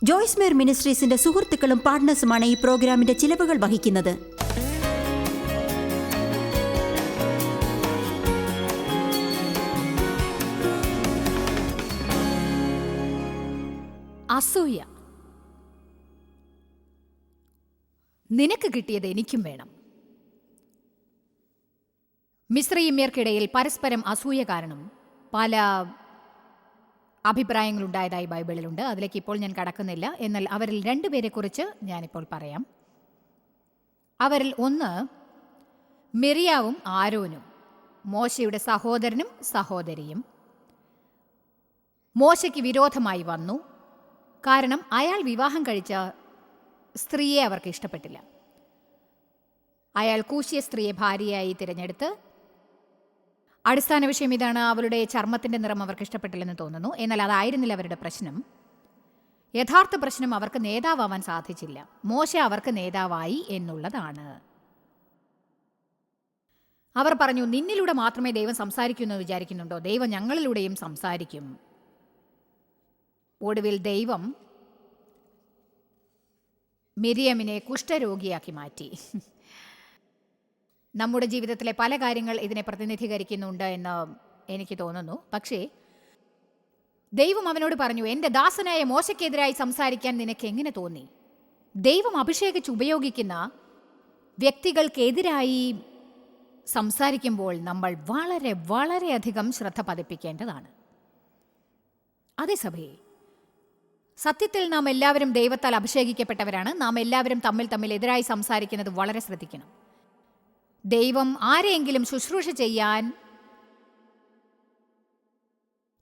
ജോയ്സ് മേർ മിനിസ്ട്രീസിന്റെ സുഹൃത്തുക്കളും പാർട്ട്നേഴ്സുമാണ് ഈ പ്രോഗ്രാമിന്റെ ചിലവുകൾ വഹിക്കുന്നത്. അസൂയ. നിനക്ക് കിട്ടിയത് എനിക്കും വേണം. മിസ്രയീമ്യർക്കിടയിൽ പരസ്പരം അസൂയ കാരണം പല അഭിപ്രായങ്ങളുണ്ടായതായി ബൈബിളിലുണ്ട്. അതിലേക്ക് ഇപ്പോൾ ഞാൻ കടക്കുന്നില്ല. എന്നാൽ അവരിൽ രണ്ടുപേരെക്കുറിച്ച് ഞാനിപ്പോൾ പറയാം. അവരിൽ ഒന്ന് മിറിയാവും ആരോനും, മോശയുടെ സഹോദരനും സഹോദരിയും. മോശയ്ക്ക് വിരോധമായി വന്നു. കാരണം അയാൾ വിവാഹം കഴിച്ച സ്ത്രീയെ അവർക്ക് ഇഷ്ടപ്പെട്ടില്ല. അയാൾ കൂശിയ സ്ത്രീയെ ഭാര്യയായി തിരഞ്ഞെടുത്ത്. അടിസ്ഥാന വിഷയം ഇതാണ്: അവളുടെ ചർമ്മത്തിന്റെ നിറം അവർക്ക് ഇഷ്ടപ്പെട്ടില്ലെന്ന് തോന്നുന്നു. എന്നാൽ അതായിരുന്നില്ല അവരുടെ പ്രശ്നം. യഥാർത്ഥ പ്രശ്നം അവർക്ക് നേതാവാൻ സാധിച്ചില്ല. മോശ അവർക്ക് നേതാവായി എന്നുള്ളതാണ്. അവർ പറഞ്ഞു, നിന്നിലൂടെ മാത്രമേ ദൈവം സംസാരിക്കൂ എന്ന് വിചാരിക്കുന്നുണ്ടോ? ദൈവം ഞങ്ങളിലൂടെയും സംസാരിക്കും. ഒടുവിൽ ദൈവം മിരിയമിനെ കുഷ്ഠരോഗിയാക്കി മാറ്റി. നമ്മുടെ ജീവിതത്തിലെ പല കാര്യങ്ങൾ ഇതിനെ പ്രതിനിധീകരിക്കുന്നുണ്ട് എന്ന് എനിക്ക് തോന്നുന്നു. പക്ഷേ ദൈവം അവനോട് പറഞ്ഞു, എൻ്റെ ദാസനായ മോശയ്ക്കെതിരായി സംസാരിക്കാൻ നിനക്ക് എങ്ങനെ തോന്നി? ദൈവം അഭിഷേകിച്ച് ഉപയോഗിക്കുന്ന വ്യക്തികൾക്കെതിരായി സംസാരിക്കുമ്പോൾ നമ്മൾ വളരെ വളരെയധികം ശ്രദ്ധ പതിപ്പിക്കേണ്ടതാണ്. അതേ സഭയെ, സത്യത്തിൽ നാം എല്ലാവരും ദൈവത്താൽ അഭിഷേകിക്കപ്പെട്ടവരാണ്. നാം എല്ലാവരും തമ്മിൽ എതിരായി സംസാരിക്കുന്നത് വളരെ ശ്രദ്ധിക്കണം. ദൈവം ആരെയെങ്കിലും ശുശ്രൂഷ ചെയ്യാൻ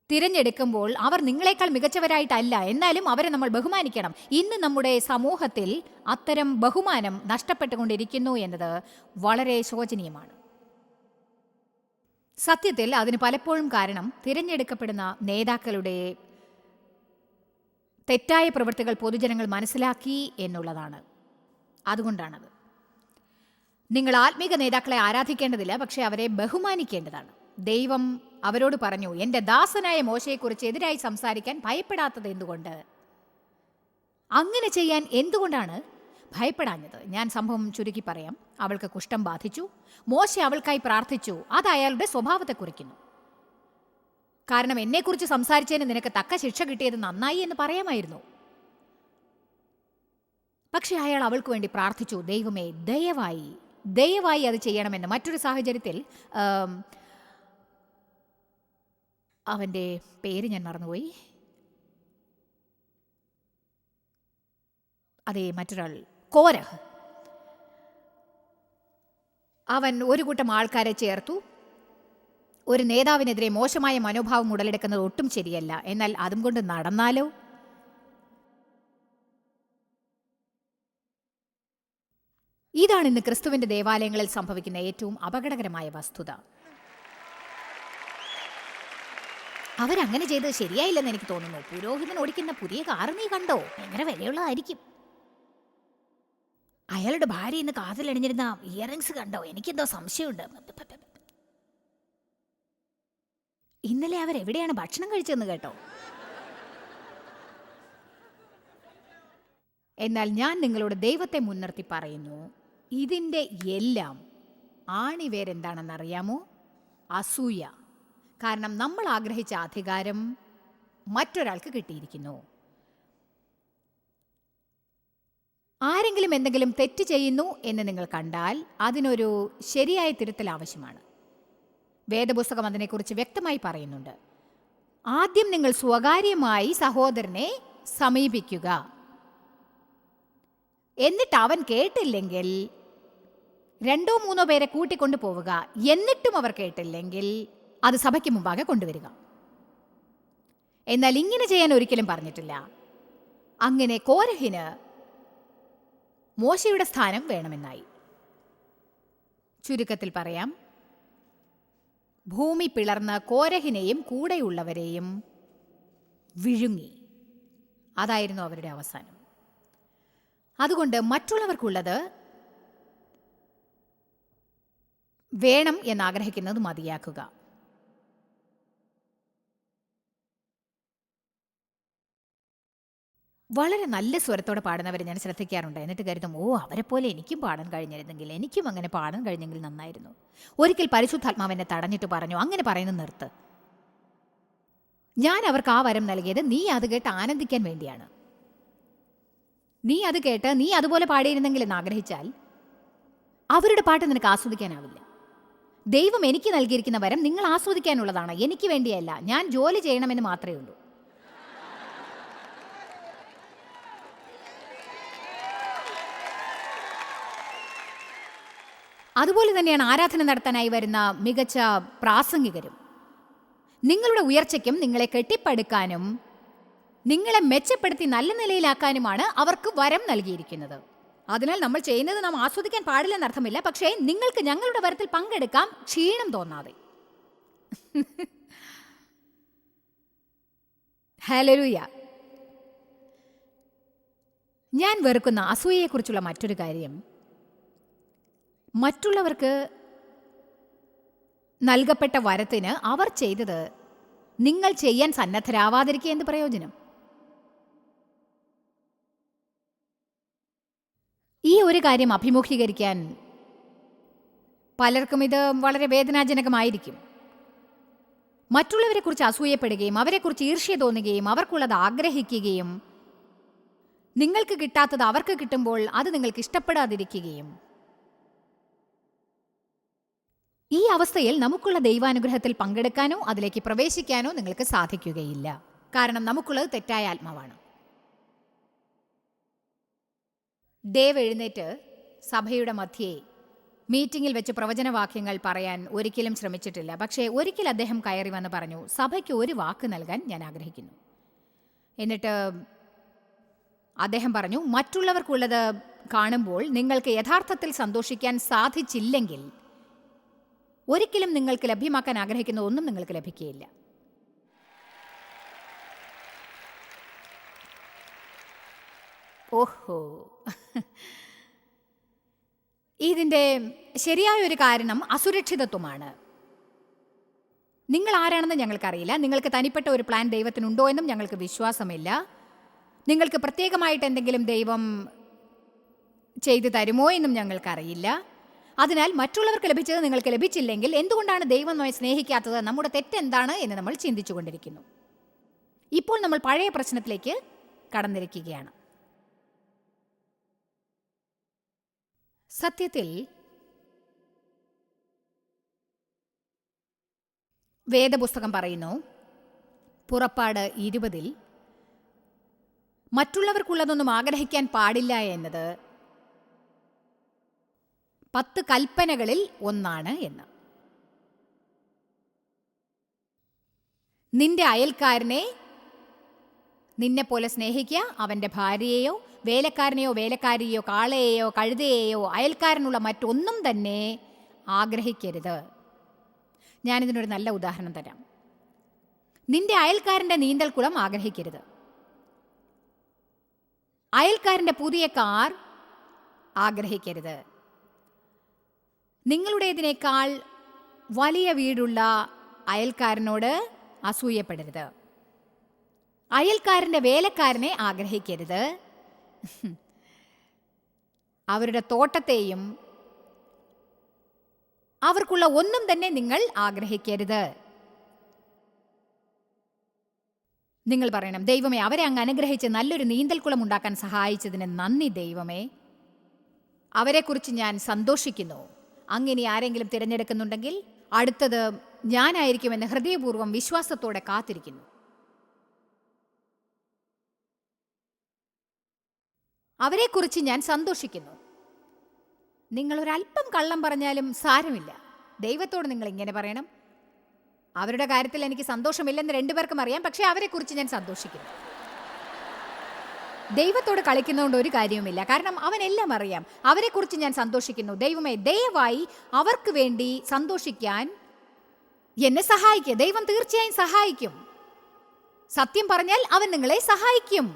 തിരഞ്ഞെടുക്കുമ്പോൾ അവർ നിങ്ങളെക്കാൾ മികച്ചവരായിട്ടല്ല, എന്നാലും അവരെ നമ്മൾ ബഹുമാനിക്കണം. ഇന്ന് നമ്മുടെ സമൂഹത്തിൽ അത്തരം ബഹുമാനം നഷ്ടപ്പെട്ടുകൊണ്ടിരിക്കുന്നു എന്നത് വളരെ ശോചനീയമാണ്. സത്യത്തിൽ അതിന് പലപ്പോഴും കാരണം തിരഞ്ഞെടുക്കപ്പെടുന്ന നേതാക്കളുടെ തെറ്റായ പ്രവൃത്തികൾ പൊതുജനങ്ങൾ മനസ്സിലാക്കി എന്നുള്ളതാണ്. അതുകൊണ്ടാണത്. നിങ്ങൾ ആത്മീക നേതാക്കളെ ആരാധിക്കേണ്ടതില്ല, പക്ഷെ അവരെ ബഹുമാനിക്കേണ്ടതാണ്. ദൈവം അവരോട് പറഞ്ഞു, എൻ്റെ ദാസനായ മോശയെക്കുറിച്ച് എതിരായി സംസാരിക്കാൻ ഭയപ്പെടാത്തത് എന്തുകൊണ്ട്? അങ്ങനെ ചെയ്യാൻ എന്തുകൊണ്ടാണ് ഭയപ്പെടാഞ്ഞത്? ഞാൻ സംഭവം ചുരുക്കി പറയാം. അവൾക്ക് കുഷ്ഠം ബാധിച്ചു. മോശ അവൾക്കായി പ്രാർത്ഥിച്ചു. അത് അയാളുടെ സ്വഭാവത്തെ കുറിക്കുന്നു. കാരണം എന്നെക്കുറിച്ച് സംസാരിച്ചതിന് നിനക്ക് തക്ക ശിക്ഷ കിട്ടിയത് നന്നായി എന്ന് പറയാമായിരുന്നു. പക്ഷെ അയാൾ അവൾക്ക് വേണ്ടി പ്രാർത്ഥിച്ചു, ദൈവമേ ദയവായി അത് ചെയ്യണമെന്ന്. മറ്റൊരു സാഹചര്യത്തിൽ അവൻ്റെ പേര് ഞാൻ മറന്നുപോയി. അതേ, മറ്റൊരാൾ, കോരഹ്. അവൻ ഒരു കൂട്ടം ആൾക്കാരെ ചേർത്തു. ഒരു നേതാവിനെതിരെ മോശമായ മനോഭാവം ഉടലെടുക്കുന്നത് ഒട്ടും ശരിയല്ല. എന്നാൽ അതും കൊണ്ട് നടന്നാലോ? ഇതാണ് ഇന്ന് ക്രിസ്തുവിന്റെ ദേവാലയങ്ങളിൽ സംഭവിക്കുന്ന ഏറ്റവും അപകടകരമായ വസ്തുത. അവരങ്ങനെ ചെയ്തത് ശരിയായില്ലെന്ന് എനിക്ക് തോന്നുന്നു. പുരോഹിതൻ ഓടിക്കുന്ന പുതിയ കാറ് നീ കണ്ടോ? ഭയങ്കര വിലയുള്ളതായിരിക്കും. അയാളുടെ ഭാര്യ ഇന്ന് കാതിലണിഞ്ഞിരുന്ന ഇയറിങ്സ് കണ്ടോ? എനിക്കെന്തോ സംശയമുണ്ട്. ഇന്നലെ അവരെവിടെയാണ് ഭക്ഷണം കഴിച്ചതെന്ന് കേട്ടോ? എന്നാൽ ഞാൻ നിങ്ങളോട് ദൈവത്തെ മുൻനിർത്തി പറയുന്നു, ഇതിൻ്റെ എല്ലാം ആണിവേരെന്താണെന്നറിയാമോ? അസൂയ. കാരണം നമ്മൾ ആഗ്രഹിച്ച അധികാരം മറ്റൊരാൾക്ക് കിട്ടിയിരിക്കുന്നു. ആരെങ്കിലും എന്തെങ്കിലും തെറ്റ് ചെയ്യുന്നു എന്ന് നിങ്ങൾ കണ്ടാൽ അതിനൊരു ശരിയായ തിരുത്തൽ ആവശ്യമാണ്. വേദപുസ്തകം അതിനെക്കുറിച്ച് വ്യക്തമായി പറയുന്നുണ്ട്. ആദ്യം നിങ്ങൾ സ്വകാര്യമായി സഹോദരനെ സമീപിക്കുക. എന്നിട്ട് അവൻ കേട്ടില്ലെങ്കിൽ 2 or 3 പേരെ കൂട്ടിക്കൊണ്ടു പോവുക. എന്നിട്ടും അവർ കേട്ടില്ലെങ്കിൽ അത് സഭയ്ക്ക് മുമ്പാകെ കൊണ്ടുവരിക. എന്നാൽ ഇങ്ങനെ ചെയ്യാൻ ഒരിക്കലും പറഞ്ഞിട്ടില്ല. അങ്ങനെ കോരഹിന് മോശയുടെ സ്ഥാനം വേണമെന്നായി. ചുരുക്കത്തിൽ പറയാം, ഭൂമി പിളർന്ന് കോരഹിനെയും കൂടെയുള്ളവരെയും വിഴുങ്ങി. അതായിരുന്നു അവരുടെ അവസാനം. അതുകൊണ്ട് മറ്റുള്ളവർക്കുള്ളത് വേണം എന്നാഗ്രഹിക്കുന്നത് മതിയാക്കുക. വളരെ നല്ല സ്വരത്തോടെ പാടുന്നവരെ ഞാൻ ശ്രദ്ധിക്കാറുണ്ട്. എന്നിട്ട് കരുതും, ഓ, അവരെ പോലെ എനിക്കും പാടാൻ കഴിഞ്ഞിരുന്നെങ്കിൽ, എനിക്കും അങ്ങനെ പാടാൻ കഴിഞ്ഞെങ്കിൽ നന്നായിരുന്നു. ഒരിക്കൽ പരിശുദ്ധാത്മാവെന്നെ തടഞ്ഞിട്ട് പറഞ്ഞു, അങ്ങനെ പറയുന്നത് നിർത്ത്. ഞാൻ അവർക്ക് ആ വരം നൽകിയത് നീ അത് കേട്ട് ആനന്ദിക്കാൻ വേണ്ടിയാണ്. നീ അത് കേട്ട് നീ അതുപോലെ പാടിയിരുന്നെങ്കിൽ എന്ന് ആഗ്രഹിച്ചാൽ അവരുടെ പാട്ട് നിനക്ക് ആസ്വദിക്കാനാവില്ല. ദൈവം എനിക്ക് നൽകിയിരിക്കുന്ന വരം നിങ്ങൾ ആസ്വദിക്കാനുള്ളതാണ്, എനിക്ക് വേണ്ടിയല്ല. ഞാൻ ജോലി ചെയ്യണമെന്ന് മാത്രമേ ഉള്ളൂ. അതുപോലെ തന്നെയാണ് ആരാധന നടത്താനായി വരുന്ന മികച്ച പ്രാസംഗികരും. നിങ്ങളുടെ ഉയർച്ചയ്ക്കും നിങ്ങളെ കെട്ടിപ്പടുക്കാനും നിങ്ങളെ മെച്ചപ്പെടുത്തി നല്ല നിലയിലാക്കാനുമാണ് അവർക്ക് വരം നൽകിയിരിക്കുന്നത്. അതിനാൽ നമ്മൾ ചെയ്യുന്നത് നാം ആസ്വദിക്കാൻ പാടില്ലെന്നർത്ഥമില്ല. പക്ഷേ നിങ്ങൾക്ക് ഞങ്ങളുടെ വരത്തിൽ പങ്കെടുക്കാം, ക്ഷീണം തോന്നാതെ. ഹല്ലേലൂയ. ഞാൻ വെറുക്കുന്ന അസൂയയെക്കുറിച്ചുള്ള മറ്റൊരു കാര്യം, മറ്റുള്ളവർക്ക് നൽകപ്പെട്ട വരത്തിന് അവർ ചെയ്തത് നിങ്ങൾ ചെയ്യാൻ സന്നദ്ധരാവാതിരിക്കുക എന്ത് പ്രയോജനം? ഈ ഒരു കാര്യം അഭിമുഖീകരിക്കാൻ പലർക്കും ഇത് വളരെ വേദനാജനകമായിരിക്കും. മറ്റുള്ളവരെക്കുറിച്ച് അസൂയപ്പെടുകയും അവരെക്കുറിച്ച് ഈർഷ്യ തോന്നുകയും അവർക്കുള്ളത് ആഗ്രഹിക്കുകയും നിങ്ങൾക്ക് കിട്ടാത്തത് അവർക്ക് കിട്ടുമ്പോൾ അത് നിങ്ങൾക്ക് ഇഷ്ടപ്പെടാതിരിക്കുകയും. ഈ അവസ്ഥയിൽ നമുക്കുള്ള ദൈവാനുഗ്രഹത്തിൽ പങ്കെടുക്കാനോ അതിലേക്ക് പ്രവേശിക്കാനോ നിങ്ങൾക്ക് സാധിക്കുകയില്ല. കാരണം നമുക്കുള്ളത് തെറ്റായ ആത്മാവാണ്. ദേവ് എഴുന്നേറ്റ് സഭയുടെ മധ്യേ മീറ്റിംഗിൽ വെച്ച് പ്രവചനവാക്യങ്ങൾ പറയാൻ ഒരിക്കലും ശ്രമിച്ചിട്ടില്ല. പക്ഷേ ഒരിക്കൽ അദ്ദേഹം കയറി വന്ന് പറഞ്ഞു, സഭയ്ക്ക് ഒരു വാക്ക് നൽകാൻ ഞാൻ ആഗ്രഹിക്കുന്നു. എന്നിട്ട് അദ്ദേഹം പറഞ്ഞു, മറ്റുള്ളവർക്കുള്ളത് കാണുമ്പോൾ നിങ്ങൾക്ക് യഥാർത്ഥത്തിൽ സന്തോഷിക്കാൻ സാധിച്ചില്ലെങ്കിൽ ഒരിക്കലും നിങ്ങൾക്ക് ലഭ്യമാക്കാൻ ആഗ്രഹിക്കുന്ന ഒന്നും നിങ്ങൾക്ക് ലഭിക്കുകയില്ല. ഓഹോ, ഇതിൻ്റെ ശരിയായ ഒരു കാരണം അസുരക്ഷിതത്വമാണ്. നിങ്ങൾ ആരാണെന്ന് ഞങ്ങൾക്കറിയില്ല. നിങ്ങൾക്ക് തനിപ്പെട്ട ഒരു പ്ലാൻ ദൈവത്തിനുണ്ടോ എന്നും ഞങ്ങൾക്ക് വിശ്വാസമില്ല. നിങ്ങൾക്ക് പ്രത്യേകമായിട്ട് എന്തെങ്കിലും ദൈവം ചെയ്തു തരുമോ എന്നും ഞങ്ങൾക്കറിയില്ല. അതിനാൽ മറ്റുള്ളവർക്ക് ലഭിച്ചത് നിങ്ങൾക്ക് ലഭിച്ചില്ലെങ്കിൽ എന്തുകൊണ്ടാണ് ദൈവം നമ്മെ സ്നേഹിക്കാത്തത്, നമ്മുടെ തെറ്റെന്താണ് എന്ന് നമ്മൾ ചിന്തിച്ചുകൊണ്ടിരിക്കുന്നു. ഇപ്പോൾ നമ്മൾ പഴയ പ്രശ്നത്തിലേക്ക് കടന്നിരിക്കുകയാണ്. സത്യത്തിൽ വേദപുസ്തകം പറയുന്നു, പുറപ്പാട് 20 മറ്റുള്ളവർക്കുള്ളതൊന്നും ആഗ്രഹിക്കാൻ പാടില്ല എന്നത് 10 കൽപ്പനകളിൽ ഒന്നാണ് എന്ന്. നിന്റെ അയൽക്കാരനെ നിന്നെപ്പോലെ സ്നേഹിക്കുക. അവൻ്റെ ഭാര്യയെയോ വേലക്കാരനെയോ വേലക്കാരിയെയോ കാളയെയോ കഴുതയെയോ അയൽക്കാരനുള്ള മറ്റൊന്നും തന്നെ ആഗ്രഹിക്കരുത്. ഞാനിതിനൊരു നല്ല ഉദാഹരണം തരാം. നിന്റെ അയൽക്കാരൻ്റെ നീന്തൽക്കുളം ആഗ്രഹിക്കരുത്. അയൽക്കാരൻ്റെ പുതിയ കാർ ആഗ്രഹിക്കരുത്. നിങ്ങളുടേതിനേക്കാൾ വലിയ വീടുള്ള അയൽക്കാരനോട് അസൂയപ്പെടരുത്. അയൽക്കാരൻ്റെ വേലക്കാരനെ ആഗ്രഹിക്കരുത്. അവരുടെ തോട്ടത്തെയും അവർക്കുള്ള ഒന്നും തന്നെ നിങ്ങൾ ആഗ്രഹിക്കരുത്. നിങ്ങൾ പറയണം, ദൈവമേ, അവരെ അങ്ങ് അനുഗ്രഹിച്ച് നല്ലൊരു നീന്തൽക്കുളം ഉണ്ടാക്കാൻ സഹായിച്ചതിന് നന്ദി ദൈവമേ. അവരെക്കുറിച്ച് ഞാൻ സന്തോഷിക്കുന്നു. അങ്ങനെ ആരെങ്കിലും തിരഞ്ഞെടുക്കുന്നുണ്ടെങ്കിൽ അടുത്തത് ഞാനായിരിക്കുമെന്ന് ഹൃദയപൂർവ്വം വിശ്വാസത്തോടെ കാത്തിരിക്കുന്നു. അവരെക്കുറിച്ച് ഞാൻ സന്തോഷിക്കുന്നു. നിങ്ങളൊരല്പം കള്ളം പറഞ്ഞാലും സാരമില്ല. ദൈവത്തോട് നിങ്ങൾ ഇങ്ങനെ പറയണം, അവരുടെ കാര്യത്തിൽ എനിക്ക് സന്തോഷമില്ലെന്ന് രണ്ടുപേർക്കും അറിയാം, പക്ഷേ അവരെക്കുറിച്ച് ഞാൻ സന്തോഷിക്കുന്നു. ദൈവത്തോട് കളിക്കുന്നതുകൊണ്ട് ഒരു കാര്യവുമില്ല, കാരണം അവനെല്ലാം അറിയാം. അവരെക്കുറിച്ച് ഞാൻ സന്തോഷിക്കുന്നു. ദൈവമേ, ദയവായി അവർക്ക് വേണ്ടി സന്തോഷിക്കാൻ എന്നെ സഹായിക്കുക. ദൈവം തീർച്ചയായും സഹായിക്കും. സത്യം പറഞ്ഞാൽ അവൻ നിങ്ങളെ സഹായിക്കും.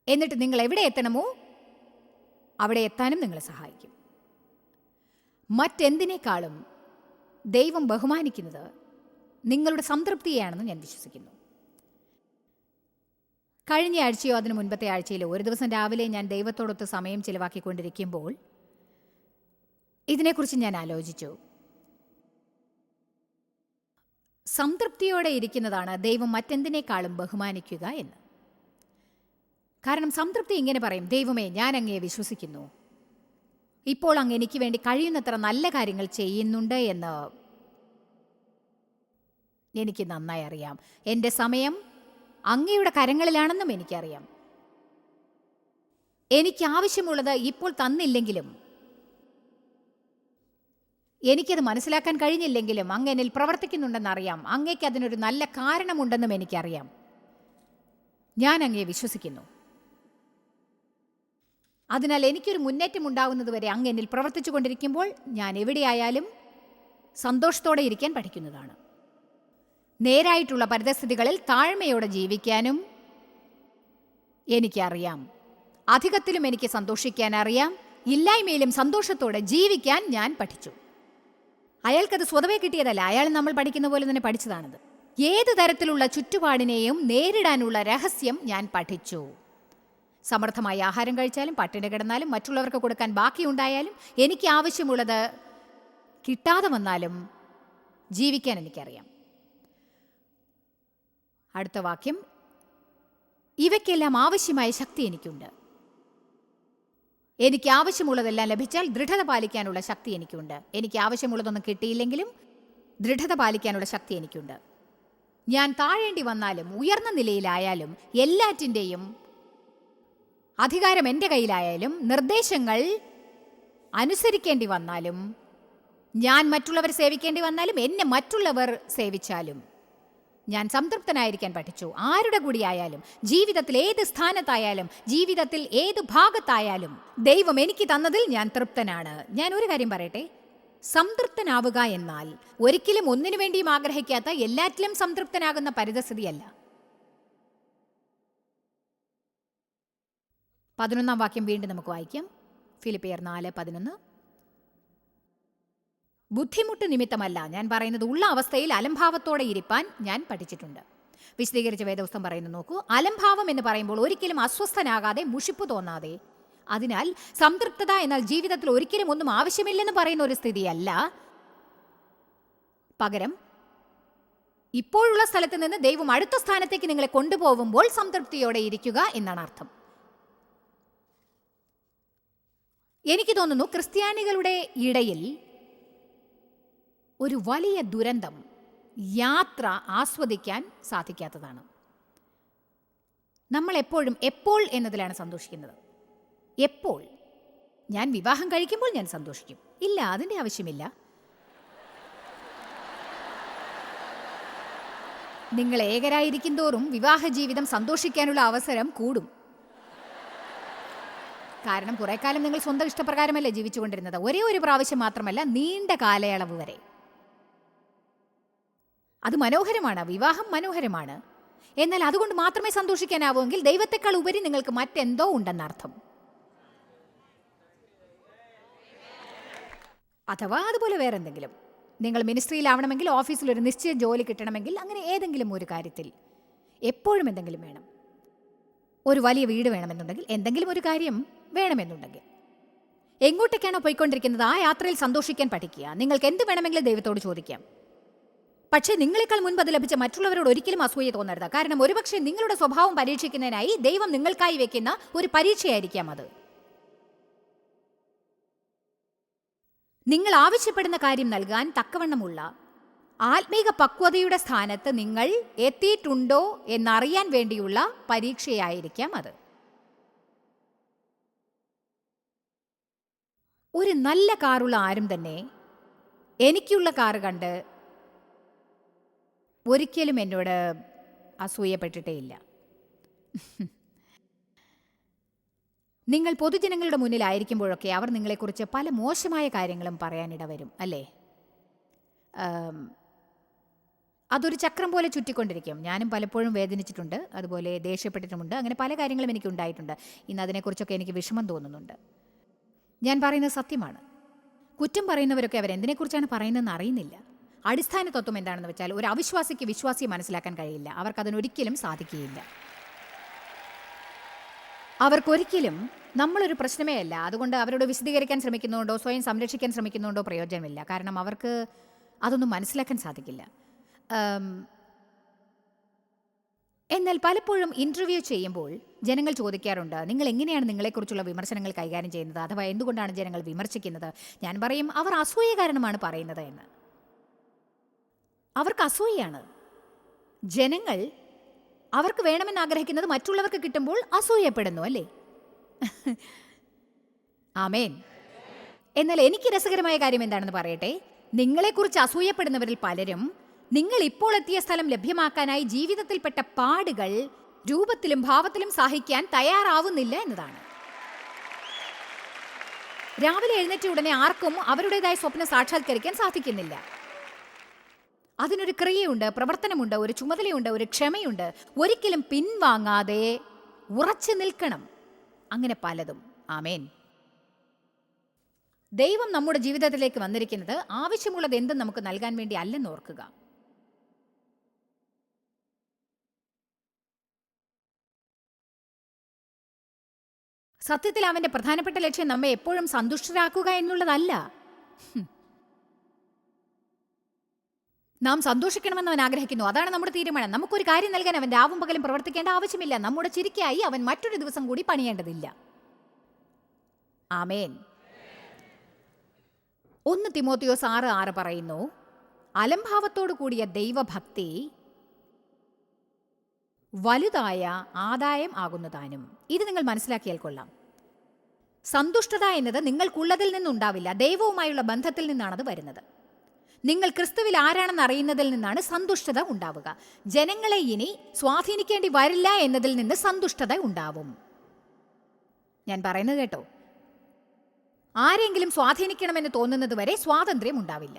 എന്നിട്ട് നിങ്ങൾ എവിടെ എത്തണമോ അവിടെ എത്താനും നിങ്ങളെ സഹായിക്കും. മറ്റെന്തിനേക്കാളും ദൈവം ബഹുമാനിക്കുന്നത് നിങ്ങളുടെ സംതൃപ്തിയാണെന്ന് ഞാൻ വിശ്വസിക്കുന്നു. കഴിഞ്ഞ ആഴ്ചയോ അതിന് മുൻപത്തെ ആഴ്ചയിലോ ഒരു ദിവസം രാവിലെ ഞാൻ ദൈവത്തോടൊത്ത് സമയം ചിലവാക്കിക്കൊണ്ടിരിക്കുമ്പോൾ ഇതിനെക്കുറിച്ച് ഞാൻ ആലോചിച്ചു. സംതൃപ്തിയോടെ ഇരിക്കുന്നതാണ് ദൈവം മറ്റെന്തിനേക്കാളും ബഹുമാനിക്കുക എന്ന്. കാരണം സംതൃപ്തി ഇങ്ങനെ പറയും: ദൈവമേ, ഞാൻ അങ്ങയെ വിശ്വസിക്കുന്നു, ഇപ്പോൾ അങ്ങ് എനിക്ക് വേണ്ടി കഴിയുന്നത്ര നല്ല കാര്യങ്ങൾ ചെയ്യുന്നുണ്ട് എന്ന് എനിക്ക് നന്നായി അറിയാം. എൻ്റെ സമയം അങ്ങയുടെ കരങ്ങളിലാണെന്നും എനിക്കറിയാം. എനിക്ക് ആവശ്യമുള്ളത് ഇപ്പോൾ തന്നില്ലെങ്കിലും, എനിക്കത് മനസ്സിലാക്കാൻ കഴിഞ്ഞില്ലെങ്കിലും അങ്ങ് എന്നിൽ പ്രവർത്തിക്കുന്നുണ്ടെന്നറിയാം. അങ്ങേക്ക് അതിനൊരു നല്ല കാരണമുണ്ടെന്നും എനിക്കറിയാം. ഞാൻ അങ്ങയെ വിശ്വസിക്കുന്നു. അതിനാൽ എനിക്കൊരു മുന്നേറ്റം ഉണ്ടാകുന്നതുവരെ അങ്ങ് എന്നിൽ പ്രവർത്തിച്ചു കൊണ്ടിരിക്കുമ്പോൾ ഞാൻ എവിടെയായാലും സന്തോഷത്തോടെ ഇരിക്കാൻ പഠിക്കുന്നതാണ്. നേരായിട്ടുള്ള പരിതസ്ഥിതികളിൽ താഴ്മയോടെ ജീവിക്കാനും എനിക്കറിയാം. അധികത്തിലും എനിക്ക് സന്തോഷിക്കാൻ അറിയാം. ഇല്ലായ്മയിലും സന്തോഷത്തോടെ ജീവിക്കാൻ ഞാൻ പഠിച്ചു. അയാൾക്കത് സ്വതവേ കിട്ടിയതല്ല, അയാൾ നമ്മൾ പഠിക്കുന്ന പോലെ തന്നെ പഠിച്ചതാണത്. ഏത് തരത്തിലുള്ള ചുറ്റുപാടിനെയും നേരിടാനുള്ള രഹസ്യം ഞാൻ പഠിച്ചു. സമൃദ്ധമായ ആഹാരം കഴിച്ചാലും പട്ടിണി കിടന്നാലും മറ്റുള്ളവർക്ക് കൊടുക്കാൻ ബാക്കിയുണ്ടായാലും എനിക്ക് ആവശ്യമുള്ളത് കിട്ടാതെ വന്നാലും ജീവിക്കാൻ എനിക്കറിയാം. അടുത്ത വാക്യം: ഇവയ്ക്കെല്ലാം ആവശ്യമായ ശക്തി എനിക്കുണ്ട്. എനിക്ക് ആവശ്യമുള്ളതെല്ലാം ലഭിച്ചാൽ ദൃഢത പാലിക്കാനുള്ള ശക്തി എനിക്കുണ്ട്. എനിക്ക് ആവശ്യമുള്ളതൊന്നും കിട്ടിയില്ലെങ്കിലും ദൃഢത പാലിക്കാനുള്ള ശക്തി എനിക്കുണ്ട്. ഞാൻ താഴേണ്ടി വന്നാലും ഉയർന്ന നിലയിലായാലും എല്ലാറ്റിൻ്റെയും അധികാരം എൻ്റെ കയ്യിലായാലും നിർദ്ദേശങ്ങൾ അനുസരിക്കേണ്ടി വന്നാലും ഞാൻ മറ്റുള്ളവർ സേവിക്കേണ്ടി വന്നാലും എന്നെ മറ്റുള്ളവർ സേവിച്ചാലും ഞാൻ സംതൃപ്തനായിരിക്കാൻ പഠിച്ചു. ആരുടെ കൂടിയായാലും, ജീവിതത്തിൽ ഏത് സ്ഥാനത്തായാലും, ജീവിതത്തിൽ ഏത് ഭാഗത്തായാലും ദൈവം എനിക്ക് തന്നതിൽ ഞാൻ തൃപ്തനാണ്. ഞാൻ ഒരു കാര്യം പറയട്ടെ, സംതൃപ്തനാവുക എന്നാൽ ഒരിക്കലും ഒന്നിനു വേണ്ടിയും ആഗ്രഹിക്കാത്ത എല്ലാറ്റിലും സംതൃപ്തനാകുന്ന പരിതസ്ഥിതിയല്ല. 11 വാക്യം വീണ്ടും നമുക്ക് വായിക്കാം. ഫിലിപ്പിയർ 4:11. ബുദ്ധിമുട്ട് നിമിത്തമല്ല, ഞാൻ പറയുന്നത് ഉള്ള അവസ്ഥയിൽ അലംഭാവത്തോടെ ഇരിപ്പാൻ ഞാൻ പഠിച്ചിട്ടുണ്ട്. വിശദീകരിച്ച വേദപുസ്തകം പറയുന്നു, നോക്കൂ. അലംഭാവം എന്ന് പറയുമ്പോൾ ഒരിക്കലും അസ്വസ്ഥനാകാതെ, മുഷിപ്പ് തോന്നാതെ. അതിനാൽ സംതൃപ്തത എന്നാൽ ജീവിതത്തിൽ ഒരിക്കലും ഒന്നും ആവശ്യമില്ലെന്ന് പറയുന്ന ഒരു സ്ഥിതിയല്ല. പകരം ഇപ്പോഴുള്ള സ്ഥലത്ത് നിന്ന് ദൈവം അടുത്ത സ്ഥാനത്തേക്ക് നിങ്ങളെ കൊണ്ടുപോകുമ്പോൾ സംതൃപ്തിയോടെ ഇരിക്കുക എന്നാണ് അർത്ഥം. എനിക്ക് തോന്നുന്നു ക്രിസ്ത്യാനികളുടെ ഇടയിൽ ഒരു വലിയ ദുരന്തം യാത്ര ആസ്വദിക്കാൻ സാധിക്കാത്തതാണ്. നമ്മൾ എപ്പോഴും എപ്പോൾ എന്നതിലാണ് സന്തോഷിക്കുന്നത്. എപ്പോൾ? ഞാൻ വിവാഹം കഴിക്കുമ്പോൾ ഞാൻ സന്തോഷിക്കും. ഇല്ല, അതിൻ്റെ ആവശ്യമില്ല. നിങ്ങൾ ഏകരായിരിക്കും തോറും വിവാഹ ജീവിതം സന്തോഷിക്കാനുള്ള അവസരം കൂടും. കാരണം കുറെ കാലം നിങ്ങൾ സ്വന്തം ഇഷ്ടപ്രകാരമല്ലേ ജീവിച്ചുകൊണ്ടിരുന്നത്. ഒരേ ഒരു പ്രാവശ്യം മാത്രമല്ല, നീണ്ട കാലയളവ് വരെ. അത് മനോഹരമാണ്, വിവാഹം മനോഹരമാണ്. എന്നാൽ അതുകൊണ്ട് മാത്രമേ സന്തോഷിക്കാനാവുമെങ്കിൽ ദൈവത്തെക്കാൾ ഉപരി നിങ്ങൾക്ക് മറ്റെന്തോ ഉണ്ടെന്നർത്ഥം. അഥവാ അതുപോലെ വേറെന്തെങ്കിലും. നിങ്ങൾ മിനിസ്ട്രിയിലാവണമെങ്കിൽ, ഓഫീസിൽ ഒരു നിശ്ചയ ജോലി കിട്ടണമെങ്കിൽ, അങ്ങനെ ഏതെങ്കിലും ഒരു കാര്യത്തിൽ എപ്പോഴും എന്തെങ്കിലും വേണം. ഒരു വലിയ വീട് വേണമെന്നുണ്ടെങ്കിൽ, എന്തെങ്കിലും ഒരു കാര്യം വേണമെന്നുണ്ടെങ്കിൽ, എങ്ങോട്ടേക്കാണോ പോയിക്കൊണ്ടിരിക്കുന്നത് ആ യാത്രയിൽ സന്തോഷിക്കാൻ പഠിക്കുക. നിങ്ങൾക്ക് എന്ത് വേണമെങ്കിലും ദൈവത്തോട് ചോദിക്കാം. പക്ഷേ നിങ്ങളെക്കാൾ മുൻപ് അത് ലഭിച്ച മറ്റുള്ളവരോട് ഒരിക്കലും അസൂയ തോന്നരുത്. കാരണം ഒരുപക്ഷെ നിങ്ങളുടെ സ്വഭാവം പരീക്ഷിക്കുന്നതിനായി ദൈവം നിങ്ങൾക്കായി വെക്കുന്ന ഒരു പരീക്ഷയായിരിക്കാം അത്. നിങ്ങൾ ആവശ്യപ്പെടുന്ന കാര്യം നൽകാൻ തക്കവണ്ണമുള്ള ആത്മീക പക്വതയുടെ സ്ഥാനത്ത് നിങ്ങൾ എത്തിയിട്ടുണ്ടോ എന്നറിയാൻ വേണ്ടിയുള്ള പരീക്ഷയായിരിക്കാം അത്. ഒരു നല്ല കാറുള്ള ആരും തന്നെ എനിക്കുള്ള കാറ് കണ്ട് ഒരിക്കലും എന്നോട് അസൂയപ്പെട്ടിട്ടേയില്ല. നിങ്ങൾ പൊതുജനങ്ങളുടെ മുന്നിലായിരിക്കുമ്പോഴൊക്കെ അവർ നിങ്ങളെക്കുറിച്ച് പല മോശമായ കാര്യങ്ങളും പറയാനിട വരും, അല്ലേ? അതൊരു ചക്രം പോലെ ചുറ്റിക്കൊണ്ടിരിക്കും. ഞാനും പലപ്പോഴും വേദനിച്ചിട്ടുണ്ട്, അതുപോലെ ദേഷ്യപ്പെട്ടിട്ടുമുണ്ട്. അങ്ങനെ പല കാര്യങ്ങളും എനിക്കുണ്ടായിട്ടുണ്ട്. ഇന്ന് അതിനെക്കുറിച്ചൊക്കെ എനിക്ക് വിഷമം തോന്നുന്നുണ്ട്. ഞാൻ പറയുന്നത് സത്യമാണ്. കുറ്റം പറയുന്നവരൊക്കെ അവരെന്തിനെക്കുറിച്ചാണ് പറയുന്നതെന്ന് അറിയുന്നില്ല. അടിസ്ഥാന തത്വം എന്താണെന്ന് വെച്ചാൽ, ഒരു അവിശ്വാസിക്ക് വിശ്വാസിയെ മനസ്സിലാക്കാൻ കഴിയില്ല. അവർക്കതിനൊരിക്കലും സാധിക്കുകയില്ല. അവർക്കൊരിക്കലും നമ്മളൊരു പ്രശ്നമേ അല്ല. അതുകൊണ്ട് അവരോട് വിശദീകരിക്കാൻ ശ്രമിക്കുന്നുണ്ടോ സ്വയം സംരക്ഷിക്കാൻ ശ്രമിക്കുന്നുണ്ടോ പ്രയോജനമില്ല. കാരണം അവർക്ക് അതൊന്നും മനസ്സിലാക്കാൻ സാധിക്കില്ല. എന്നാൽ പലപ്പോഴും ഇൻ്റർവ്യൂ ചെയ്യുമ്പോൾ ജനങ്ങൾ ചോദിക്കാറുണ്ട്, നിങ്ങൾ എങ്ങനെയാണ് നിങ്ങളെക്കുറിച്ചുള്ള വിമർശനങ്ങൾ കൈകാര്യം ചെയ്യുന്നത്, അഥവാ എന്തുകൊണ്ടാണ് ജനങ്ങൾ വിമർശിക്കുന്നത്? ഞാൻ പറയും, അവർ അസൂയ കാരണമാണ് പറയുന്നത് എന്ന്. അവർക്ക് അസൂയയാണ്. ജനങ്ങൾ അവർക്ക് വേണമെന്ന് ആഗ്രഹിക്കുന്നത് മറ്റുള്ളവർക്ക് കിട്ടുമ്പോൾ അസൂയപ്പെടുന്നു, അല്ലേ? ആമേൻ. എന്നാൽ എനിക്ക് രസകരമായ കാര്യം എന്താണെന്ന് പറയട്ടെ. നിങ്ങളെക്കുറിച്ച് അസൂയപ്പെടുന്നവരിൽ പലരും നിങ്ങൾ ഇപ്പോൾ എത്തിയ സ്ഥലം ലഭ്യമാക്കാനായി ജീവിതത്തിൽപ്പെട്ട പാടുകൾ രൂപത്തിലും ഭാവത്തിലും സഹിക്കാൻ തയ്യാറാവുന്നില്ല എന്നതാണ്. രാവിലെ എഴുന്നേറ്റ ഉടനെ ആർക്കും അവരുടേതായ സ്വപ്നം സാക്ഷാത്കരിക്കാൻ സാധിക്കുന്നില്ല. അതിനൊരു ക്രിയയുണ്ട്, പ്രവർത്തനമുണ്ട്, ഒരു ചുമതലയുണ്ട്, ഒരു ക്ഷമയുണ്ട്. ഒരിക്കലും പിൻവാങ്ങാതെ ഉറച്ചു നിൽക്കണം. അങ്ങനെ പലതും. ആമേൻ. ദൈവം നമ്മുടെ ജീവിതത്തിലേക്ക് വന്നിരിക്കുന്നത് ആവശ്യമുള്ളത് എന്തും നമുക്ക് നൽകാൻ വേണ്ടി അല്ലെന്ന് ഓർക്കുക. സത്യത്തിൽ അവന്റെ പ്രധാനപ്പെട്ട ലക്ഷ്യം നമ്മെ എപ്പോഴും സന്തുഷ്ടരാക്കുക എന്നുള്ളതല്ല. നാം സന്തോഷിക്കണമെന്ന് അവൻ ആഗ്രഹിക്കുന്നു. അതാണ് നമ്മുടെ തീരുമാനം. നമുക്കൊരു കാര്യം നൽകാൻ അവൻ രാവും പകലും പ്രവർത്തിക്കേണ്ട ആവശ്യമില്ല. നമ്മുടെ ചിരിക്കായി അവൻ മറ്റൊരു ദിവസം കൂടി പണിയേണ്ടതില്ല. ആമേൻ. 1 തിമോത്തിയോസ് 6:6 പറയുന്നു, അലംഭാവത്തോടു കൂടിയ ദൈവഭക്തി വലുതായ ആദായം ആകുന്നതാനും. ഇത് നിങ്ങൾ മനസ്സിലാക്കിയാൽ കൊള്ളാം. സന്തുഷ്ടത എന്നത് നിങ്ങൾക്കുള്ളതിൽ നിന്നുണ്ടാവില്ല, ദൈവവുമായുള്ള ബന്ധത്തിൽ നിന്നാണത് വരുന്നത്. നിങ്ങൾ ക്രിസ്തുവിൽ ആരാണെന്ന് അറിയുന്നതിൽ നിന്നാണ് സന്തുഷ്ടത ഉണ്ടാവുക. ജനങ്ങളെ ഇനി സ്വാധീനിക്കേണ്ടി വരില്ല എന്നതിൽ നിന്ന് സന്തുഷ്ടത ഉണ്ടാവും. ഞാൻ പറയുന്നത് കേട്ടോ. ആരെങ്കിലും സ്വാധീനിക്കണമെന്ന് തോന്നുന്നത് വരെ സ്വാതന്ത്ര്യം ഉണ്ടാവില്ല.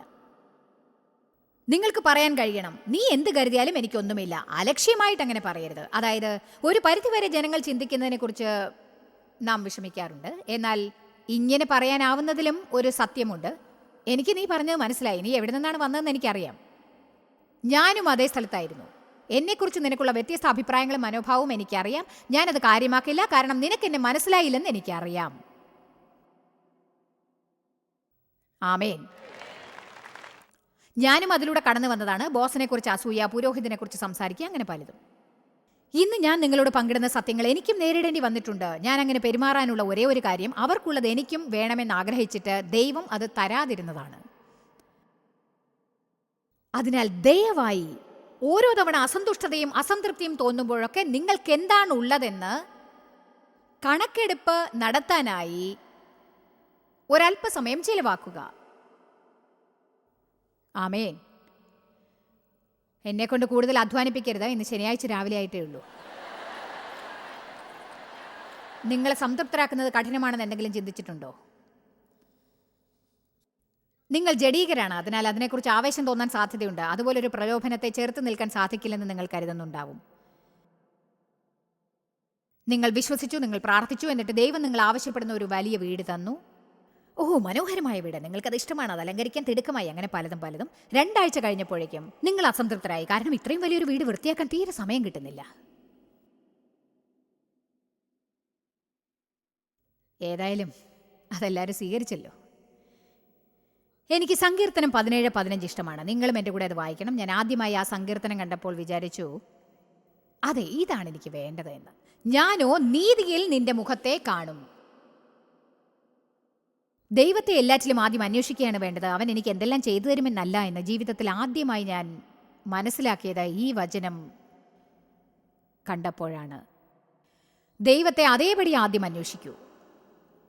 നിങ്ങൾക്ക് പറയാൻ കഴിയണം, നീ എന്ത് കരുതിയാലും എനിക്കൊന്നുമില്ല. അലക്ഷ്യമായിട്ട് അങ്ങനെ പറയരുത്. അതായത് ഒരു പരിധിവരെ ജനങ്ങൾ ചിന്തിക്കുന്നതിനെക്കുറിച്ച് നാം വിഷമിക്കാറുണ്ട്. എന്നാൽ ഇങ്ങനെ പറയാനാവുന്നതിലും ഒരു സത്യമുണ്ട്. എനിക്ക് നീ പറഞ്ഞത് മനസ്സിലായി. നീ എവിടെ നിന്നാണ് വന്നതെന്ന് എനിക്കറിയാം. ഞാനും അതേ സ്ഥലത്തായിരുന്നു. എന്നെക്കുറിച്ച് നിനക്കുള്ള വ്യത്യസ്ത അഭിപ്രായങ്ങളും മനോഭാവവും എനിക്കറിയാം. ഞാനത് കാര്യമാക്കില്ല, കാരണം നിനക്ക് എന്നെ മനസ്സിലായില്ലെന്ന് എനിക്കറിയാം. ആമേൻ. ഞാനും അതിലൂടെ കടന്നു വന്നതാണ്. ബോസിനെ കുറിച്ച് അസൂയ, പുരോഹിതനെ കുറിച്ച് സംസാരിക്കുക, അങ്ങനെ പലതും. ഇന്ന് ഞാൻ നിങ്ങളോട് പങ്കിടുന്ന സത്യങ്ങൾ എനിക്കും നേരിടേണ്ടി വന്നിട്ടുണ്ട്. ഞാൻ അങ്ങനെ പെരുമാറാനുള്ള ഒരേ ഒരു കാര്യം, അവർക്കുള്ളത് എനിക്കും വേണമെന്ന് ആഗ്രഹിച്ചിട്ട് ദൈവം അത് തരാതിരുന്നതാണ്. അതിനാൽ ദയവായി ഓരോ തവണ അസന്തുഷ്ടതയും അസംതൃപ്തിയും തോന്നുമ്പോഴൊക്കെ നിങ്ങൾക്ക് എന്താണ് ഉള്ളതെന്ന് കണക്കെടുപ്പ് നടത്താനായി ഒരല്പസമയം ചിലവാക്കുക. ആമേൻ. എന്നെക്കൊണ്ട് കൂടുതൽ അധ്വാനിപ്പിക്കരുത്. ഇന്ന് ശനിയാഴ്ച രാവിലെ ആയിട്ടേ ഉള്ളൂ. നിങ്ങളെ സംതൃപ്തരാക്കുന്നത് കഠിനമാണെന്ന് എന്തെങ്കിലും ചിന്തിച്ചിട്ടുണ്ടോ? നിങ്ങൾ ജഡീകരാണ്. അതിനാൽ അതിനെക്കുറിച്ച് ആവേശം തോന്നാൻ സാധ്യതയുണ്ട്. അതുപോലൊരു പ്രലോഭനത്തെ ചെറുത്ത് നിൽക്കാൻ സാധിക്കില്ലെന്ന് നിങ്ങൾ കരുതുന്നുണ്ടാവും. നിങ്ങൾ വിശ്വസിച്ചു, നിങ്ങൾ പ്രാർത്ഥിച്ചു, എന്നിട്ട് ദൈവം നിങ്ങൾ ആവശ്യപ്പെടുന്ന ഒരു വലിയ വീട് തന്നു. ഓഹോ, മനോഹരമായ വീട്, നിങ്ങൾക്കത് ഇഷ്ടമാണ്, അത് അലങ്കരിക്കാൻ തിടുക്കമായി, അങ്ങനെ പലതും. 2 ആഴ്ച കഴിഞ്ഞപ്പോഴേക്കും നിങ്ങൾ അസംതൃപ്തരായി. കാരണം ഇത്രയും വലിയൊരു വീട് വൃത്തിയാക്കാൻ തീരെ സമയം കിട്ടുന്നില്ല. ഏതായാലും അതെല്ലാവരും സ്വീകരിച്ചല്ലോ. എനിക്ക് സങ്കീർത്തനം 17:15 ഇഷ്ടമാണ്. നിങ്ങളും എൻ്റെ കൂടെ അത് വായിക്കണം. ഞാൻ ആദ്യമായി ആ സങ്കീർത്തനം കണ്ടപ്പോൾ വിചാരിച്ചു, അതെ, ഇതാണ് എനിക്ക് വേണ്ടത് എന്ന്. ഞാനോ നീതിയിൽ നിന്റെ മുഖത്തെ കാണും. ദൈവത്തെ എല്ലാറ്റിലും ആദ്യം അന്വേഷിക്കുകയാണ് വേണ്ടത്. അവൻ എനിക്ക് എന്തെല്ലാം ചെയ്തു തരുമെന്നല്ല എന്ന് ജീവിതത്തിൽ ആദ്യമായി ഞാൻ മനസ്സിലാക്കിയത് ഈ വചനം കണ്ടപ്പോഴാണ്. ദൈവത്തെ അതേപടി ആദ്യം അന്വേഷിക്കൂ.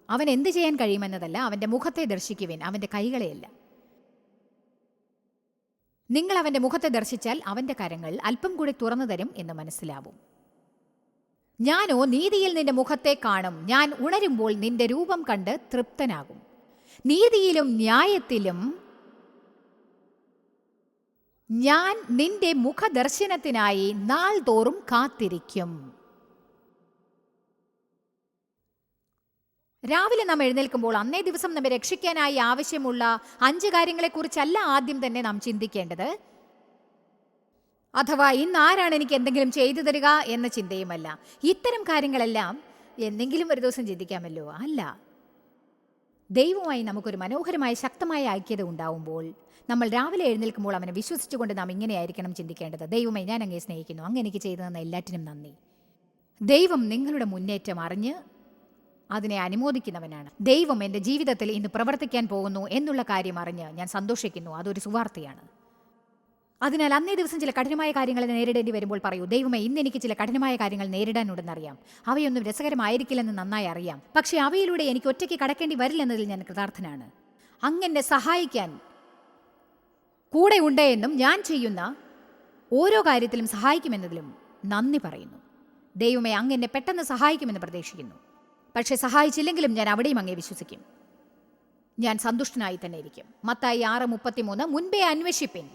അവൻ എന്ത് ചെയ്യാൻ കഴിയുമെന്നതല്ല, അവൻ്റെ മുഖത്തെ ദർശിക്കുവിൻ, അവൻ്റെ കൈകളെയല്ല. നിങ്ങൾ അവൻ്റെ മുഖത്തെ ദർശിച്ചാൽ അവൻ്റെ കരങ്ങൾ അല്പം കൂടി തുറന്നു തരും എന്ന് മനസ്സിലാവും. ഞാനോ നീതിയിൽ നിന്റെ മുഖത്തെ കാണും. ഞാൻ ഉണരുമ്പോൾ നിന്റെ രൂപം കണ്ട് തൃപ്തനാകും. നീതിയിലും ന്യായത്തിലും ഞാൻ നിന്റെ മുഖദർശനത്തിനായി നാൾ തോറും കാത്തിരിക്കും. രാവിലെ നാം എഴുന്നേൽക്കുമ്പോൾ അന്നേ ദിവസം നമ്മെ രക്ഷിക്കാനായി ആവശ്യമുള്ള 5 കാര്യങ്ങളെക്കുറിച്ചല്ല ആദ്യം തന്നെ നാം ചിന്തിക്കേണ്ടത്. അഥവാ ഇന്ന് ആരാണ് എനിക്ക് എന്തെങ്കിലും ചെയ്തു തരിക എന്ന ചിന്തയുമല്ല. ഇത്തരം കാര്യങ്ങളെല്ലാം എന്തെങ്കിലും ഒരു ദിവസം ചിന്തിക്കാമല്ലോ. അല്ല, ദൈവവുമായി നമുക്കൊരു മനോഹരമായ ശക്തമായ ഐക്യത ഉണ്ടാവുമ്പോൾ നമ്മൾ രാവിലെ എഴുന്നേൽക്കുമ്പോൾ അവനെ വിശ്വസിച്ചുകൊണ്ട് നാം ഇങ്ങനെയായിരിക്കണം ചിന്തിക്കേണ്ടത്: ദൈവമേ, ഞാൻ അങ്ങയെ സ്നേഹിക്കുന്നു, അങ്ങ് എനിക്ക് ചെയ്തു തന്ന എല്ലാറ്റിനും നന്ദി. ദൈവം നിങ്ങളുടെ മുന്നേറ്റം അറിഞ്ഞ് അതിനെ അനുമോദിക്കുന്നവനാണ്. ദൈവം എൻ്റെ ജീവിതത്തിൽ ഇന്ന് പ്രവർത്തിക്കാൻ പോകുന്നു എന്നുള്ള കാര്യം അറിഞ്ഞ് ഞാൻ സന്തോഷിക്കുന്നു. അതൊരു സുവാർത്തയാണ്. അതിനാൽ അന്നേ ദിവസം ചില കഠിനമായ കാര്യങ്ങൾ നേരിടേണ്ടി വരുമ്പോൾ പറയൂ: ദൈവമേ, ഇന്ന് എനിക്ക് ചില കഠിനമായ കാര്യങ്ങൾ നേരിടാനുണ്ടെന്നറിയാം. അവയൊന്നും രസകരമായിരിക്കില്ലെന്ന് നന്നായി അറിയാം. പക്ഷേ അവയിലൂടെ എനിക്ക് ഒറ്റയ്ക്ക് കടക്കേണ്ടി വരില്ലെന്നതിൽ ഞാൻ കൃതാർത്ഥനാണ്. അങ്ങെന്നെ സഹായിക്കാൻ കൂടെ ഉണ്ട് എന്നും ഞാൻ ചെയ്യുന്ന ഓരോ കാര്യത്തിലും സഹായിക്കുമെന്നതിലും നന്ദി പറയുന്നു. ദൈവമേ, അങ്ങെന്നെ പെട്ടെന്ന് സഹായിക്കുമെന്ന് പ്രതീക്ഷിക്കുന്നു. പക്ഷേ സഹായിച്ചില്ലെങ്കിലും ഞാൻ അവിടെയും അങ്ങേ വിശ്വസിക്കും. ഞാൻ സന്തുഷ്ടനായി തന്നെ ഇരിക്കും. മത്തായി 6:33 മുൻപേ അന്വേഷിപ്പിൻ,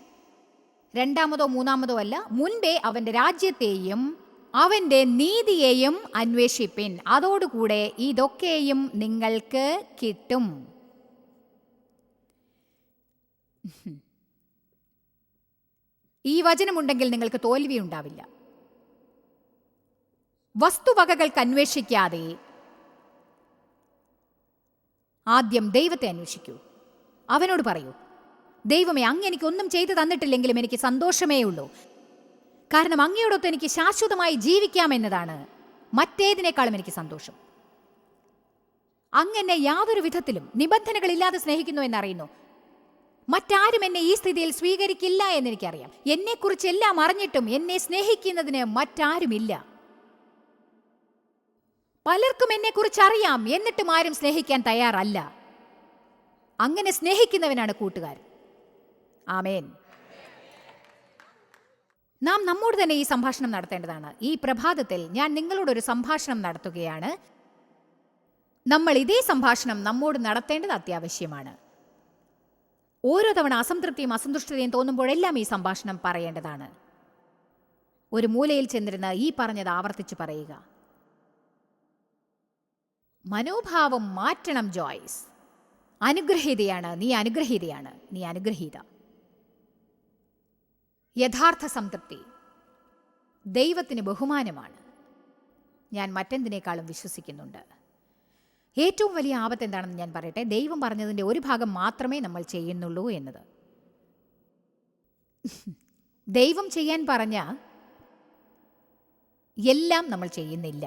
രണ്ടാമതോ മൂന്നാമതോ അല്ല, മുൻപേ അവൻ്റെ രാജ്യത്തെയും അവൻ്റെ നീതിയെയും അന്വേഷിപ്പിൻ, അതോടുകൂടെ ഇതൊക്കെയും നിങ്ങൾക്ക് കിട്ടും. ഈ വചനമുണ്ടെങ്കിൽ നിങ്ങൾക്ക് തോൽവിയുണ്ടാവില്ല. വസ്തുവകകൾക്ക് അന്വേഷിക്കാതെ ആദ്യം ദൈവത്തെ അന്വേഷിക്കൂ. അവനോട് പറയൂ: ദൈവമേ, അങ്ങ് എനിക്കൊന്നും ചെയ്തു തന്നിട്ടില്ലെങ്കിലും എനിക്ക് സന്തോഷമേ ഉള്ളൂ. കാരണം അങ്ങയോടൊത്ത് എനിക്ക് ശാശ്വതമായി ജീവിക്കാമെന്നതാണ് മറ്റേതിനേക്കാളും എനിക്ക് സന്തോഷം. അങ്ങ് എന്നെ യാതൊരു വിധത്തിലും നിബന്ധനകളില്ലാതെ സ്നേഹിക്കുന്നു എന്നറിയുന്നു. മറ്റാരും എന്നെ ഈ സ്ഥിതിയിൽ സ്വീകരിക്കില്ല എന്നെനിക്കറിയാം. എന്നെക്കുറിച്ചെല്ലാം അറിഞ്ഞിട്ടും എന്നെ സ്നേഹിക്കുന്നതിന് മറ്റാരുമില്ല. പലർക്കും എന്നെക്കുറിച്ച് അറിയാം, എന്നിട്ടും ആരും സ്നേഹിക്കാൻ തയ്യാറല്ല. അങ്ങനെ സ്നേഹിക്കുന്നവനാണ് കൂട്ടുകാരൻ. ആമേൻ. നാം നമ്മോട് തന്നെ ഈ സംഭാഷണം നടത്തേണ്ടതാണ്. ഈ പ്രഭാതത്തിൽ ഞാൻ നിങ്ങളോടൊരു സംഭാഷണം നടത്തുകയാണ്. നമ്മൾ ഇതേ സംഭാഷണം നമ്മോട് നടത്തേണ്ടത് അത്യാവശ്യമാണ്. ഓരോ തവണ അസംതൃപ്തിയും അസന്തുഷ്ടതയും തോന്നുമ്പോഴെല്ലാം ഈ സംഭാഷണം പറയേണ്ടതാണ്. ഒരു മൂലയിൽ ചെന്നിരുന്ന് ഈ പറഞ്ഞത് ആവർത്തിച്ച് പറയുക: മനോഭാവം മാറ്റണം ജോയ്സ്. അനുഗ്രഹീതയാണ് നീ, അനുഗ്രഹീതയാണ് നീ, അനുഗ്രഹീത. യഥാർത്ഥ സംതൃപ്തി ദൈവത്തിന് ബഹുമാനമാണ്. ഞാൻ മറ്റെന്തിനേക്കാളും വിശ്വസിക്കുന്നുണ്ട്. ഏറ്റവും വലിയ ആപത്ത് എന്താണെന്ന് ഞാൻ പറയട്ടെ: ദൈവം പറഞ്ഞതിൻ്റെ ഒരു ഭാഗം മാത്രമേ നമ്മൾ ചെയ്യുന്നുള്ളൂ എന്നത്. ദൈവം ചെയ്യാൻ പറഞ്ഞ എല്ലാം നമ്മൾ ചെയ്യുന്നില്ല.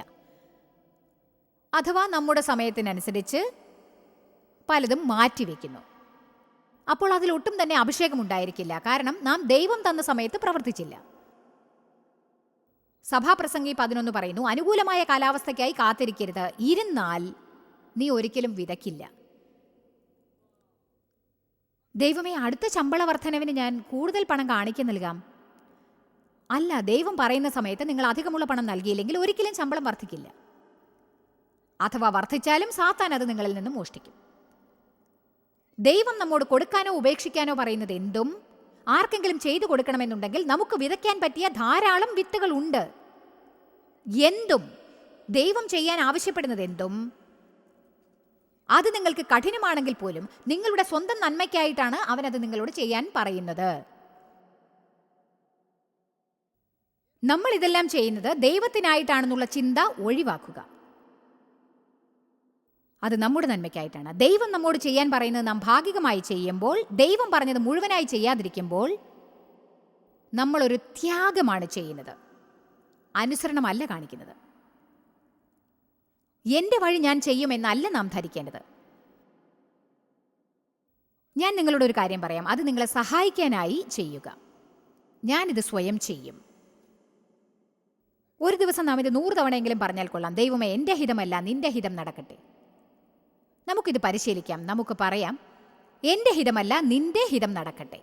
അഥവാ നമ്മുടെ സമയത്തിനനുസരിച്ച് പലതും മാറ്റിവെക്കുന്നു. അപ്പോൾ അതിലൊട്ടും തന്നെ അഭിഷേകമുണ്ടായിരിക്കില്ല. കാരണം നാം ദൈവം തന്ന സമയത്ത് പ്രവർത്തിച്ചില്ല. സഭാപ്രസംഗി 11 പറയുന്നു: അനുകൂലമായ കാലാവസ്ഥയ്ക്കായി കാത്തിരിക്കരുത്, ഇരുന്നാൽ നീ ഒരിക്കലും വിതയ്ക്കില്ല. ദൈവമേ, അടുത്ത ശമ്പള വർധനവിന് ഞാൻ കൂടുതൽ പണം കാണിക്കാൻ നൽകാം. അല്ല, ദൈവം പറയുന്ന സമയത്ത് നിങ്ങൾ അധികമുള്ള പണം നൽകിയില്ലെങ്കിൽ ഒരിക്കലും ശമ്പളം വർദ്ധിക്കില്ല. അഥവാ വർദ്ധിച്ചാലും സാത്താൻ അത് നിങ്ങളിൽ നിന്നും മോഷ്ടിക്കും. ദൈവം നമ്മോട് കൊടുക്കാനോ ഉപേക്ഷിക്കാനോ പറയുന്നത് എന്തും ആർക്കെങ്കിലും ചെയ്തു കൊടുക്കണമെന്നുണ്ടെങ്കിൽ നമുക്ക് വിതയ്ക്കാൻ പറ്റിയ ധാരാളം വിത്തുകൾ ഉണ്ട്. എന്തും ദൈവം ചെയ്യാൻ ആവശ്യപ്പെടുന്നത് എന്തും അത് നിങ്ങൾക്ക് കഠിനമാണെങ്കിൽ പോലും നിങ്ങളുടെ സ്വന്തം നന്മയ്ക്കായിട്ടാണ് അവനത് നിങ്ങളോട് ചെയ്യാൻ പറയുന്നത്. നമ്മൾ ഇതെല്ലാം ചെയ്യുന്നത് ദൈവത്തിനായിട്ടാണെന്നുള്ള ചിന്ത ഒഴിവാക്കുക. അത് നമ്മുടെ നന്മയ്ക്കായിട്ടാണ്. ദൈവം നമ്മോട് ചെയ്യാൻ പറയുന്നത് നാം ഭാഗികമായി ചെയ്യുമ്പോൾ, ദൈവം പറഞ്ഞത് മുഴുവനായി ചെയ്യാതിരിക്കുമ്പോൾ നമ്മളൊരു ത്യാഗമാണ് ചെയ്യുന്നത്, അനുസരണമല്ല കാണിക്കുന്നത്. എൻ്റെ വഴി ഞാൻ ചെയ്യുമെന്നല്ല നാം ധരിക്കേണ്ടത്. ഞാൻ നിങ്ങളോടൊരു കാര്യം പറയാം, അത് നിങ്ങളെ സഹായിക്കാനായി ചെയ്യുക. ഞാനിത് സ്വയം ചെയ്യും. ഒരു ദിവസം നാം ഇത് 100 തവണയെങ്കിലും പറഞ്ഞാൽ കൊള്ളാം: ദൈവമേ, എൻ്റെ ഹിതമല്ല നിന്റെ ഹിതം നടക്കട്ടെ. നമുക്കിത് പരിശീലിക്കാം. നമുക്ക് പറയാം: എൻ്റെ ഹിതമല്ല നിന്റെ ഹിതം നടക്കട്ടെ.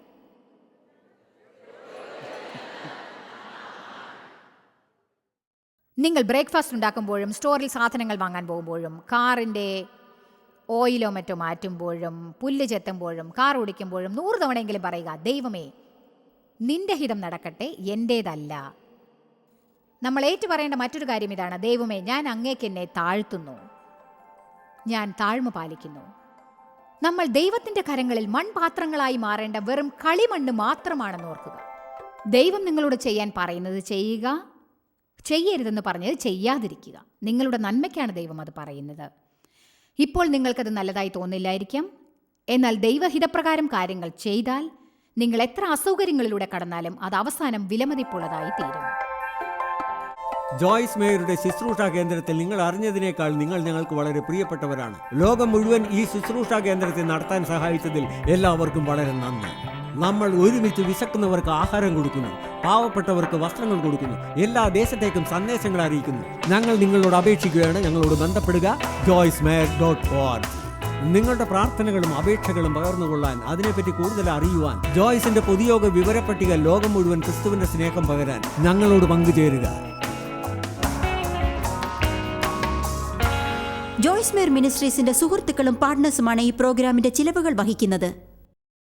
നിങ്ങൾ ബ്രേക്ക്ഫാസ്റ്റ് ഉണ്ടാക്കുമ്പോഴും സ്റ്റോറിൽ സാധനങ്ങൾ വാങ്ങാൻ പോകുമ്പോഴും കാറിൻ്റെ ഓയിലോ മറ്റോ മാറ്റുമ്പോഴും പുല്ല് ചെത്തുമ്പോഴും കാർ ഓടിക്കുമ്പോഴും 100 തവണയെങ്കിലും പറയുക: ദൈവമേ, നിന്റെ ഹിതം നടക്കട്ടെ, എൻ്റേതല്ല. നമ്മൾ ഏറ്റു പറയേണ്ട മറ്റൊരു കാര്യം ഇതാണ്: ദൈവമേ, ഞാൻ അങ്ങേക്ക് എന്നെ താഴ്ത്തുന്നു, ഞാൻ താഴ്മ പാലിക്കുന്നു. നമ്മൾ ദൈവത്തിൻ്റെ കരങ്ങളിൽ മൺപാത്രങ്ങളായി മാറേണ്ട വെറും കളിമണ്ണ് മാത്രമാണെന്ന് ഓർക്കുക. ദൈവം നിങ്ങളോട് ചെയ്യാൻ പറയുന്നത് ചെയ്യുക, ചെയ്യരുതെന്ന് പറഞ്ഞത് ചെയ്യാതിരിക്കുക. നിങ്ങളുടെ നന്മയ്ക്കാണ് ദൈവം അത് പറയുന്നത്. ഇപ്പോൾ നിങ്ങൾക്കത് നല്ലതായി തോന്നില്ലായിരിക്കാം. എന്നാൽ ദൈവഹിതപ്രകാരം കാര്യങ്ങൾ ചെയ്താൽ നിങ്ങൾ എത്ര അസൗകര്യങ്ങളിലൂടെ കടന്നാലും അത് അവസാനം വിലമതിപ്പുള്ളതായി തീരും. ജോയ്സ് മേയറുടെ ശുശ്രൂഷാ കേന്ദ്രത്തിൽ നിങ്ങൾ അറിഞ്ഞതിനേക്കാൾ നിങ്ങൾ ഞങ്ങൾക്ക് വളരെ പ്രിയപ്പെട്ടവരാണ്. ലോകം മുഴുവൻ ഈ ശുശ്രൂഷാ കേന്ദ്രത്തെ നടത്താൻ സഹായിച്ചതിൽ എല്ലാവർക്കും വളരെ നന്ദി. നമ്മൾ ഒരുമിച്ച് വിശക്കുന്നവർക്ക് ആഹാരം കൊടുക്കുന്നു, പാവപ്പെട്ടവർക്ക് വസ്ത്രങ്ങൾ കൊടുക്കുന്നു, എല്ലാ ദേശത്തേക്കും സന്ദേശങ്ങൾ അറിയിക്കുന്നു. ഞങ്ങൾ നിങ്ങളോട് അപേക്ഷിക്കുകയാണ്, ഞങ്ങളോട് ബന്ധപ്പെടുക. joycemeyer.org. നിങ്ങളുടെ പ്രാർത്ഥനകളും അപേക്ഷകളും പകർന്നുകൊള്ളാൻ, അതിനെപ്പറ്റി കൂടുതൽ അറിയുവാൻ, ജോയ്സിന്റെ പൊതുയോഗ വിവരപ്പട്ടിക ലോകം മുഴുവൻ ക്രിസ്തുവിന്റെ സ്നേഹം പകരാൻ ഞങ്ങളോട് പങ്കുചേരുക. ജോയ്സ് മേയർ മിനിസ്ട്രീസിന്റെ സുഹൃത്തുക്കളും പാർട്ട്നേഴ്സുമാണ് ഈ പ്രോഗ്രാമിന്റെ ചിലവുകൾ വഹിക്കുന്നത്.